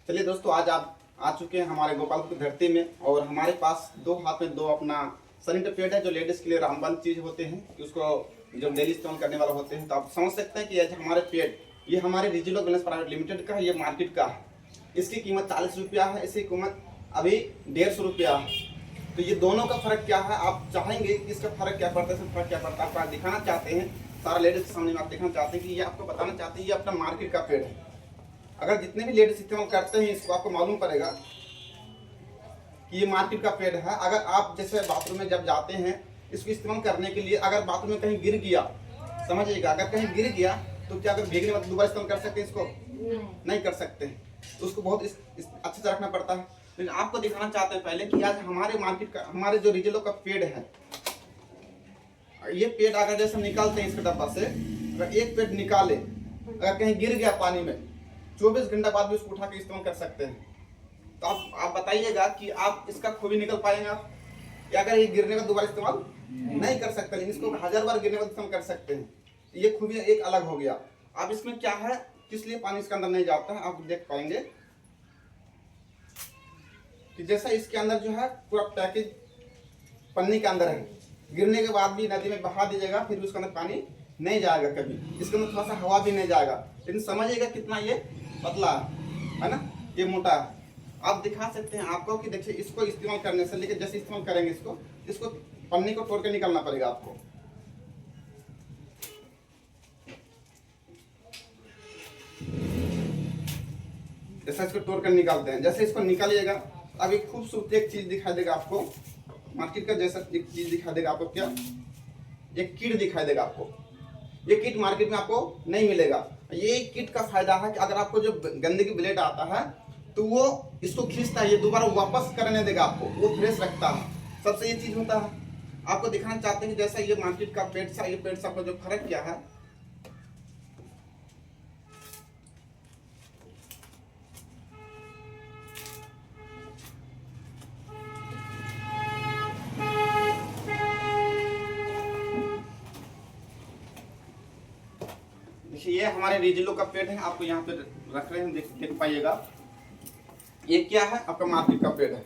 चलिए दोस्तों, आज आप आ चुके हैं हमारे गोपालपुर की धरती में और हमारे पास दो हाथ में दो अपना सैनिटरी पैड है जो लेडीज के लिए रामबान चीज होते हैं कि उसको जो डेली इस्तेमाल करने वाला होते हैं। तो आप समझ सकते हैं कि ये हमारे पैड ये हमारे रिजिलो वेलनेस प्राइवेट लिमिटेड का है, ये मार्केट का है। इसकी कीमत 40 रुपया है, इसकी कीमत अभी 150 रुपया है। तो ये दोनों का फर्क क्या है, आप चाहेंगे कि इसका फर्क क्या पड़ता है, इसका फर्क क्या पड़ता है, आप दिखाना चाहते हैं सारा लेडीज के सामने में आप दिखाना चाहते हैं कि ये आपको बताना चाहते हैं ये अपना मार्केट का पैड है। अगर जितने भी लेडीज इस्तेमाल करते हैं इसको आपको मालूम पड़ेगा कि ये मार्केट का पैड है। अगर आप जैसे बाथरूम में जब जाते हैं इसको इस्तेमाल करने के लिए, अगर बाथरूम में कहीं गिर गया, समझिएगा, अगर कहीं गिर गया तो क्या अगर भीगने बाद दोबारा इस्तेमाल कर सकते हैं इसको? नहीं कर सकते हैं। तो उसको बहुत अच्छे से रखना पड़ता है। लेकिन आपको दिखाना चाहते हैं पहले कि आज हमारे मार्केट का, हमारे जो रिजिलो का पैड है, ये पैड अगर जैसे निकालते हैं इसके डब्बा से, अगर एक पैड निकाले, अगर कहीं गिर गया पानी में, 24 घंटा बाद भी उसको उठा के इस्तेमाल कर सकते हैं। तो आप बताइएगा कि आप इसका खूबी निकल पाएंगे आप, या अगर ये गिरने का दोबारा इस्तेमाल नहीं कर सकते, लेकिन इसको 1000 बार गिरने का इस्तेमाल कर सकते हैं। ये खूबी एक अलग हो गया। अब इसमें क्या है, किस लिए पानी इसके अंदर नहीं जाता है, आप देख पाएंगे कि जैसा इसके अंदर जो है पूरा पैकेज पन्नी के अंदर है, गिरने के बाद भी नदी में बहा दीजिएगा फिर भी उसके अंदर पानी नहीं जाएगा कभी, इसके अंदर थोड़ा सा हवा भी नहीं जाएगा। लेकिन समझिएगा कितना ये पतला है ना, ये मोटा है। आप दिखा सकते हैं आपको कि देखिए इसको इस्तेमाल करने से लेकर जैसे इस्तेमाल करेंगे इसको पन्नी को तोड़ के निकालना पड़ेगा आपको। जैसा इसको तोड़ कर निकालते हैं, जैसे इसको निकालिएगा, अब एक खूबसूरत एक चीज दिखाई देगा आपको मार्केट का, जैसा एक चीज दिखा देगा आपको, क्या एक किट दिखाई देगा आपको। ये किट मार्केट में आपको नहीं मिलेगा। ये किट का फायदा है कि अगर आपको जो गंदगी ब्लेड आता है तो वो इसको खींचता है, ये दोबारा वापस करने देगा आपको, वो फ्रेश रखता है। सबसे ये चीज होता है। आपको दिखाना चाहते हैं जैसा ये मार्केट का पेट सा, ये पेट सा का जो फर्क क्या है। ये हमारे रिजिलो का पेड़ है, आपको यहाँ पे रख रहे हैं, देख पाइएगा। ये क्या है, आपका मार्केट का पेड़ है।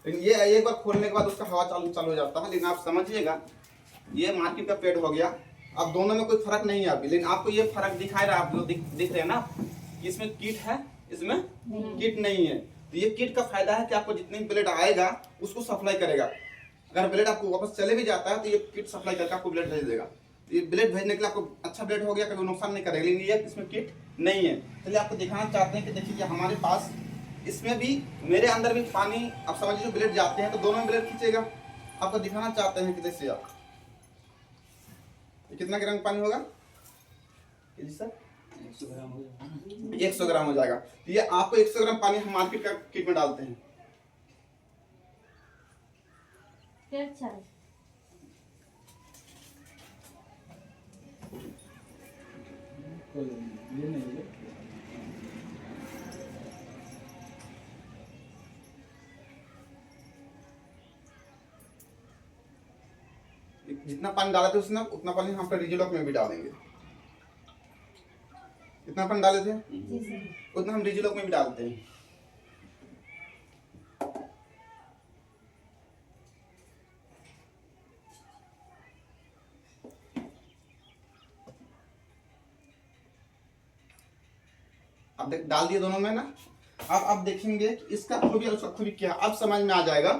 लेकिन ये एक बार खोलने के बाद उसका हवा चालू हो जाता है। लेकिन आप समझिएगा ये मार्केट का पेड़ हो गया। अब दोनों में कोई फर्क नहीं है अभी, लेकिन आपको ये फर्क दिखाई रहा है, आप लोग दिख रहे हैं ना, इसमें किट है, इसमें किट नहीं है। तो ये किट का फायदा है कि आपको जितनी ब्लेड आएगा उसको सप्लाई करेगा। अगर ब्लेड आपको वापस चले भी जाता है तो ये किट सप्लाई करके आपको ब्लेड भेज देगा। ये ब्लेड भेजने के लिए आपको अच्छा ब्लेड हो गया, कभी नुकसान नहीं करेगा। लेकिन ये इसमें किट नहीं है। चलिए आपको दिखाना चाहते हैं कि देखिए हमारे पास इसमें भी, मेरे अंदर भी पानी, आप समझिए जो ब्लेड जाते हैं तो दोनों ब्लेड खींचेगा। आपको दिखाना चाहते हैं कि देखिए आप कितना ग्राम पानी होगा जी सर? 100 ग्राम हो जाएगा। ये आपको 100 ग्राम पानी हम मार्केट का किट में डालते हैं। जितना पानी डाले थे उसने उतना पानी हम रिजिलोक में भी डालेंगे। कितना पानी डाले थे उतना हम रिजिलोक में भी डालते हैं। अब डाल दिए दोनों में ना। अब आप देखेंगे कि इसका खूबी और उसका खूबी क्या, अब समझ में आ जाएगा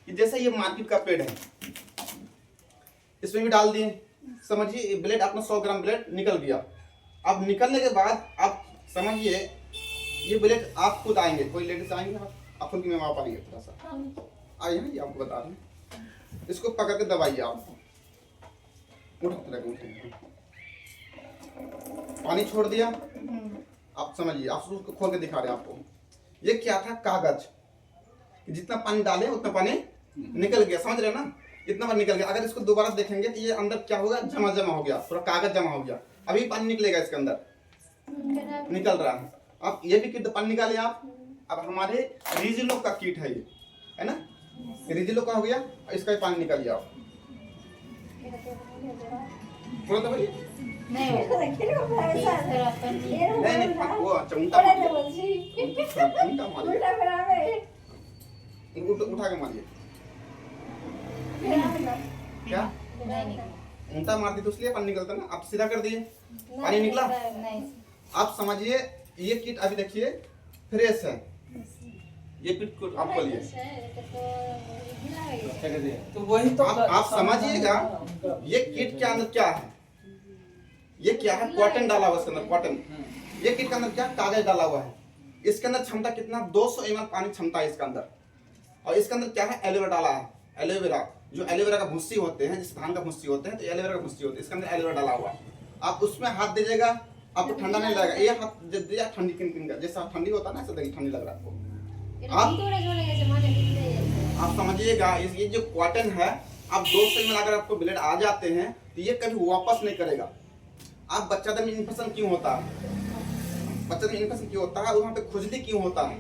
कि जैसे ये मार्केट का पेड़ है, इसमें भी डाल दिए, समझिए ब्लेड अपना 100 ग्राम ब्लेड निकल गया। अब निकलने के बाद आप समझिए ये ब्लेड आप खुद आएंगे, कोई लेडीज आएंगे, आप खुद में वहां पाएंगे, थोड़ा सा आइए ना, ये आपको बता रहे हैं। इसको पकड़ के दबाइए, आप उठे पानी छोड़ दिया। आप समझिए, आप उसको खोल के दिखा रहे हैं आपको। ये क्या था, कागज, जितना पानी डाले उतना पानी निकल गया, समझ रहे हैं ना, इतना बार निकल गया। अगर इसको दोबारा देखेंगे तो ये अंदर क्या होगा, जमा हो गया, पूरा कागज जमा हो गया। अभी पानी निकलेगा इसके अंदर, निकल रहा है। अब ये भी किट पानी निकाले आप। अब हमारे रिजिलो का किट है ये, है ना, रिजिलो का हो गया, इसका भी पानी निकालिए आप। पूरा तो नहीं, वो अच्छा उल्टा उल्टा मारिए, उठा के मारिए। क्या उल्टा मारती तो इसलिए पानी निकलता ना। आप सीधा कर दिए, पानी निकला। आप समझिए ये किट अभी देखिए फ्रेश है। ये किट को आप खोलिए तो वही तो आप समझिएगा ये किट के अंदर क्या है। ये क्या है? कॉटन डाला हुआ इसके अंदर, कॉटन। ये किट के अंदर क्या कागज डाला हुआ है। इसके अंदर क्षमता कितना 200 ml पानी क्षमता है इसके अंदर। और इसके अंदर क्या है? एलोवेरा डाला है। एलोवेरा जो एलोवेरा का भुस्सी होते हैं, जिस धान का भुस्सी होते हैं, तो एलोवेरा का भुस्सी होते हैं, इसके अंदर एलोवेरा डाला हुआ है। आप उसमें हाथ दीजिएगा आपको ठंडा नहीं लगेगा। ये हाथ जब दिया ठंडी किन का जैसा ठंडी होता है ना, ऐसा देखिए ठंडी लग रहा है आपको। आप समझिएगा ये जो कॉटन है, आप 200 ml अगर आपको ब्लेड आ जाते हैं तो ये कभी वापस नहीं करेगा। आप बच्चादानी में इन्फेक्शन क्यों होता है? बच्चादानी में इन्फेक्शन क्यों होता है? वहाँ पे खुजली क्यों होता है?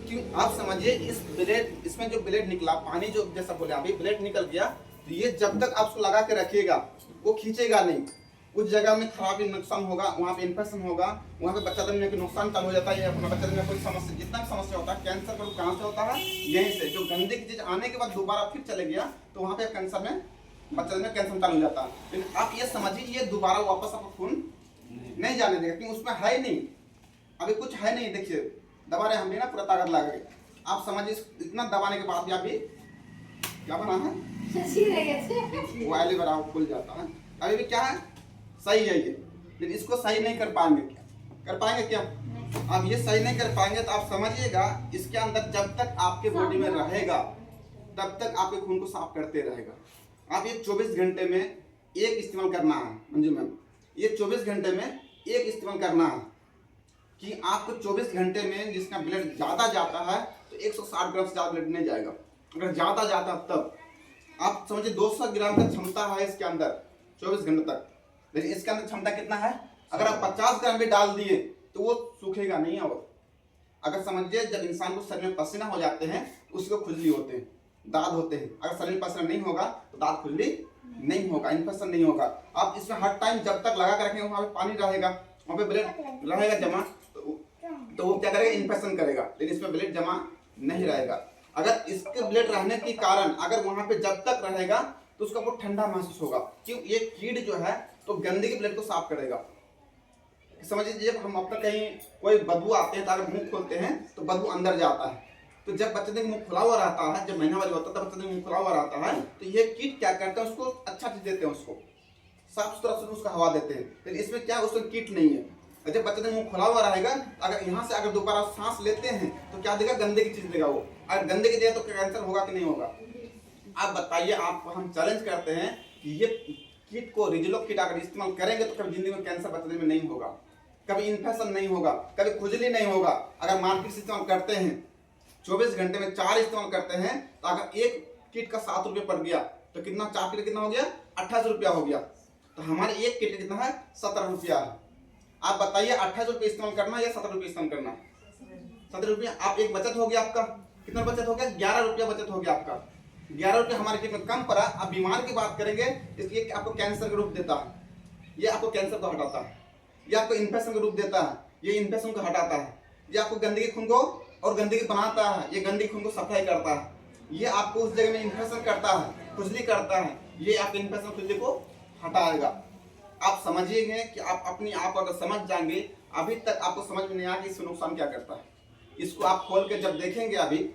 क्यों? आप समझिए इस ब्लेड, इसमें जो ब्लेड निकला, पानी जो जैसा बोले अभी ब्लेड निकल गया, तो ये जब तक आप उसको लगा के रखिएगा वो खींचेगा नहीं। उस जगह में खराबी नुकसान होगा, वहाँ पे इन्फेक्शन होगा, वहाँ पे बच्चादानी में नुकसान चालू हो जाता है। अपना बच्चादानी में कोई समस्या, जितना भी समस्या होता है, कैंसर का कहाँ से होता है? यहीं से। जो गंदे की चीज आने के बाद दोबारा फिर चले गया तो वहाँ पे कैंसर में, बच्चादानी में कैंसर चालू हो जाता है। लेकिन आप ये समझिए ये दोबारा वापस आपको खून नहीं जाने देगा, क्योंकि उसमें है नहीं, अभी कुछ है नहीं। देखिए दबा रहे हमने ना, पूरा ताकत लगा के। आप समझिए इतना दबाने के बाद भी अभी क्या बना है? वो एलोवेरा खुल जाता है। अभी भी क्या है? सही है ये, लेकिन इसको सही नहीं कर पाएंगे। कर पाएंगे क्या? आप ये सही नहीं कर पाएंगे तो आप समझिएगा इसके अंदर जब तक आपके बॉडी में रहेगा तब तक आपके खून को साफ करते रहेगा। आप ये 24 घंटे में एक इस्तेमाल करना है मंजू मैम। ये 24 घंटे में एक इस्तेमाल करना है कि आपको 24 घंटे में जिसका ब्लड ज़्यादा जाता है तो 160 ग्राम से ज़्यादा ब्लड नहीं जाएगा। अगर ज़्यादा जाता तब आप समझिए 200 ग्राम का क्षमता है इसके अंदर 24 घंटे तक। लेकिन इसके अंदर क्षमता कितना है? अगर आप 50 ग्राम भी डाल दिए तो वो सूखेगा नहीं। और अगर समझिए जब इंसान को शरीर में पसीना हो जाते हैं उसको खुजली होते हैं, दाद होते हैं। अगर शरीर में पसीना नहीं होगा तो दाद खुजली नहीं होगा, इन्फेक्शन नहीं होगा। आप इसमें हर टाइम जब तक लगा कर रखेंगे वहाँ पे पानी रहेगा, वहाँ पे ब्लड रहेगा जमा, तो वो क्या करेगा? इन्फेक्शन करेगा। लेकिन इसमें ब्लड जमा नहीं रहेगा। अगर इसके ब्लड रहने के कारण अगर वहाँ पे जब तक रहेगा तो उसका वो ठंडा महसूस होगा। क्यों? ये कीट जो है तो गंदगी ब्लड को साफ करेगा। समझिए जब हम अपना कहीं कोई बदबू आते हैं तो अगर मुंह खोलते हैं तो बदबू अंदर जाता है। तो जब बच्चे का मुंह खुला हुआ रहता है, जब महीना वाली होता है तब बच्चे का मुंह खुला हुआ रहता है, तो ये कीट क्या करते हैं? उसको अच्छा चीज देते हैं, उसको साफ सुथरा से उसका हवा देते हैं। लेकिन इसमें क्या उसका कीट नहीं है। जब बच्चे का मुंह खुला हुआ रहेगा, अगर यहाँ से अगर दोबारा सांस लेते हैं तो क्या देगा? गंदे की चीज देगा वो। अगर गंदे की देगा तो कैंसर होगा कि नहीं होगा? आप बताइए। आप हम चैलेंज करते हैं कि ये किट को, रिजलो किट अगर इस्तेमाल करेंगे तो कभी जिंदगी में कैंसर बचने में नहीं होगा, कभी इन्फेक्शन नहीं होगा, कभी खुजली नहीं होगा। अगर मार्केट से इस्तेमाल करते हैं 24 घंटे में 4 इस्तेमाल करते हैं तो अगर एक किट का 7 रुपये पड़ गया तो कितना? 4 किट कितना हो गया? 28 रुपया हो गया। तो हमारे एक किट कितना है? 17 रुपया है। आप बताइए 28 रुपये इस्तेमाल करना या 17 रुपये इस्तेमाल करना? 17 रुपया। आप एक बचत हो गया आपका, कितना बचत हो गया? 11 रुपया बचत हो गया आपका। 11 रुपये हमारे किट में कम पड़ा। आप बीमार की बात करेंगे इसलिए आपको कैंसर का रूप देता है, ये आपको कैंसर को हटाता है। ये आपको इन्फेक्शन का रूप देता है, ये इन्फेक्शन को हटाता है। ये आपको गंदगी खून को और गंदगी बनाता है, ये गंदगी खून को सफाई करता है। ये आपको उस जगह में इन्फेक्शन करता है, खुजली करता है, ये आपके इन्फेक्शन खुजली को हटाएगा। आप समझिएंगे कि आप अपनी आप अगर समझ जाएंगे, अभी तक आपको समझ में नहीं आया कि इससे नुकसान क्या करता है। इसको आप खोल के जब देखेंगे, अभी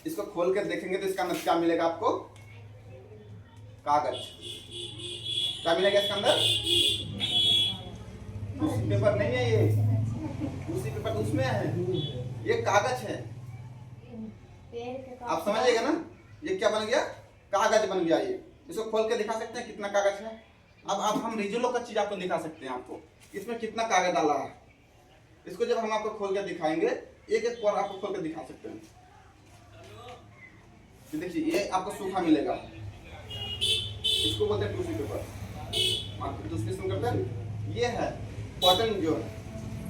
इसको खोल कर देखेंगे तो इसका अंदर क्या मिलेगा आपको? कागज। क्या मिलेगा इसके अंदर? दूसरी पेपर नहीं है ये, दूसरी पेपर तो उसमें है, ये कागज है। आप समझिएगा ना, ये क्या बन गया? कागज बन गया ये। इसको खोल के दिखा सकते हैं कितना कागज है? अब हम रिजलो का चीज आपको दिखा सकते हैं, आपको इसमें कितना कागज डाला है। इसको जब हम आपको खोल के दिखाएंगे, एक एक पर आपको खोल के दिखा सकते हैं। देखिए ये आपको सूखा मिलेगा, इसको बोलते हैं टिश्यू पेपर। दूसरी किस्म करते हैं ये है कॉटन जो है,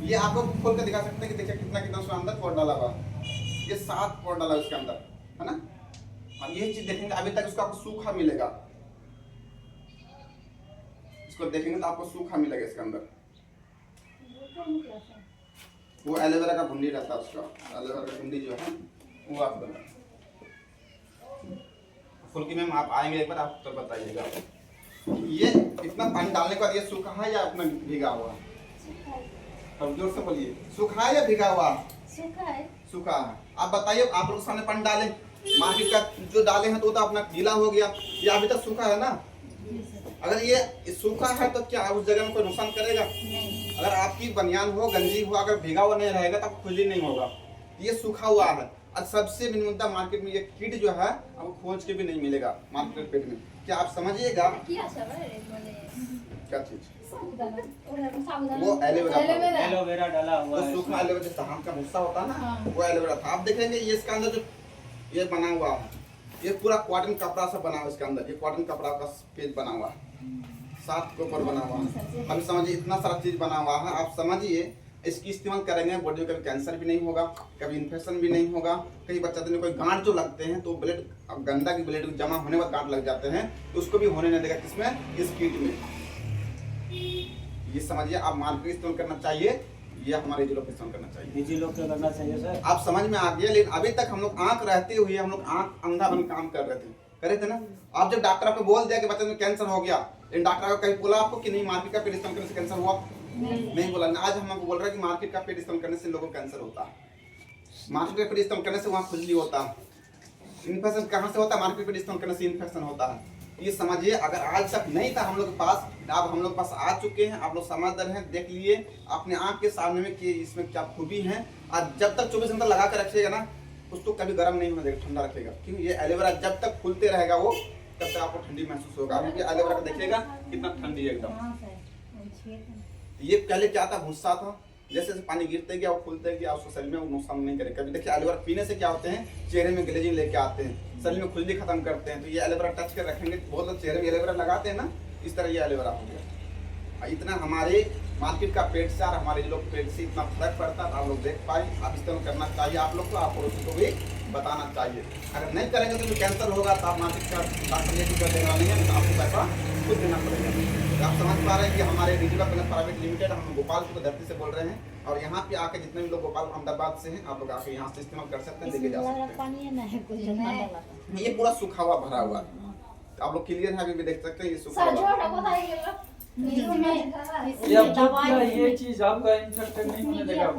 ये आपको खोल के दिखा सकते हैं कि देखिए कितना कितना उसके अंदर पोर डाला हुआ है। ये 7 पोर डाला है उसके अंदर, है ना। अब ये चीज देखेंगे, अभी तक उसका आपको सूखा मिलेगा। इसको देखेंगे तो आपको सूखा मिलेगा इसके अंदर। वो एलोवेरा का भुंडी रहता है उसका, एलोवेरा का भुंडी जो है वो आप बना। फुल्की मैम आप आएंगे एक बार, आप तो बताइएगा। ये इतना पानी डालने के बाद ये सूखा है या अपना भीगा हुआ? अब जोर से बोलिए, सूखा है या भीगा हुआ? सूखा है। सूखा है। आप बताइए, आप लोग सामने पानी डाले, मार्केट का जो डाले हैं तो अपना गीला हो गया, ये अभी तक सूखा है ना। अगर ये सूखा है तो क्या उस जगह में कोई नुकसान करेगा? नहीं। अगर आपकी बनियान हो, गंजी हो, अगर भीगा हुआ नहीं रहेगा तो खुजली नहीं होगा। ये सूखा हुआ है। और सबसे मेन मुद्दा मार्केट में ये किट जो है आपको खोज के भी नहीं मिलेगा मार्केट पेट में। क्या आप समझिएगा? क्या चीज? वो एलोवेरा डाला हुआ तो है। सूखा एलोवेरा जैसा धान का भूसा होता है ना, वो एलोवेरा था। आप देखेंगे ये इसके अंदर जो ये बना हुआ है, ये पूरा कॉटन कपड़ा से बना हुआ है। इसके अंदर ये कॉटन कपड़ा का पेज बना हुआ है, 7 के ऊपर बना हुआ है। हम समझिए इतना सारा चीज बना हुआ है। आप समझिए इसकी इस्तेमाल करेंगे, बॉडी में कभी कैंसर भी नहीं होगा, कभी इन्फेक्शन भी नहीं होगा। कई बच्चे में कोई गांठ जो लगते हैं तो ब्लड, गंदा की ब्लड जमा होने के बाद गांठ लग जाते हैं, तो उसको भी होने नहीं देगा। किसमें? इस किट में। ये समझिए, आप मार्केट इस्तेमाल करना चाहिए, ये हमारे जिलों पे इस्तेमाल करना चाहिए। निजी लोग क्या करना चाहिए सर? आप समझ में आ गया। लेकिन अभी तक हम लोग आंख रहते हुए हम लोग आंख अंधा बन काम कर रहे थे ना। आप जब डॉक्टर आपको बोल दिया कि बच्चे में कैंसर हो गया, लेकिन डॉक्टर को कहीं बोला आपको कि नहीं मार्केट का पेट इस्तेमाल करने से कैंसर हुआ? नहीं बोला। आज हम आपको बोल रहे हैं कि मार्केट का पेट इस्तेमाल करने से लोगों को कैंसर होता है, मार्केट का पेट इस्तेमाल करने से वहाँ खुजली होता है, इन्फेक्शन कहाँ से होता है? मार्केट पेट इस्तेमाल करने से इन्फेक्शन होता है। ये समझिए, अगर आज तक नहीं था हम लोग के पास, अब हम लोग पास आ चुके हैं। आप लोग समझदार हैं, देख लिए अपने आँख के सामने में कि इसमें क्या खूबी है। और जब तक 24 घंटा लगा कर रखिएगा ना, उसको कभी गर्म नहीं होने देगा, ठंडा रखेगा। क्योंकि ये एलोवेरा जब तक फूलते रहेगा वो, तब तक आपको ठंडी महसूस होगा। आप ये एलोवेरा को देखिएगा कितना ठंडी है एकदम। ये पहले क्या था? भूसा था, जैसे जैसे पानी गिरते गया वो फूलते गया, उसको शरीर में वो नुकसान नहीं करेगा। कभी देखिए एलोवेरा पीने से क्या होते हैं, चेहरे में ग्लेजिंग लेके आते हैं, शरीर में खुजली खत्म करते हैं। तो ये एलोवेरा टच कर रखेंगे, बहुत लोग चेहरे में एलोवेरा लगाते हैं ना, इस तरह ये एलोवेरा हो गया। इतना हमारे मार्केट का पेट से और हमारे लोग पेट से इतना फर्क पड़ता है। आप लोग देख पाए, आप इस्तेमाल करना चाहिए आप लोग को, आप पड़ोसी को भी बताना चाहिए। अगर नहीं करेंगे तो कैंसर होगा, तो आप मार्केट का डॉक्टर कर देगा नहीं है, तो आपको पैसा खुद देना पड़ेगा। आप समझ पा रहे हैं कि हमारे डिजिटल प्लस प्राइवेट लिमिटेड, हम गोपालपुर की धरती से बोल रहे हैं। और यहाँ पे आके जितने भी लोग गोपाल अहमदाबाद से हैं, आप लोग आके यहाँ से इस्तेमाल कर सकते हैं, लेके जा सकते हैं। ये पूरा सूखा हुआ भरा हुआ है, आप लोग क्लियर है? अभी भी देख सकते हैं ये सूखा हुआ। ये अब तक क्या ये चीज आपका इन्फेक्शन नहीं होने देगा?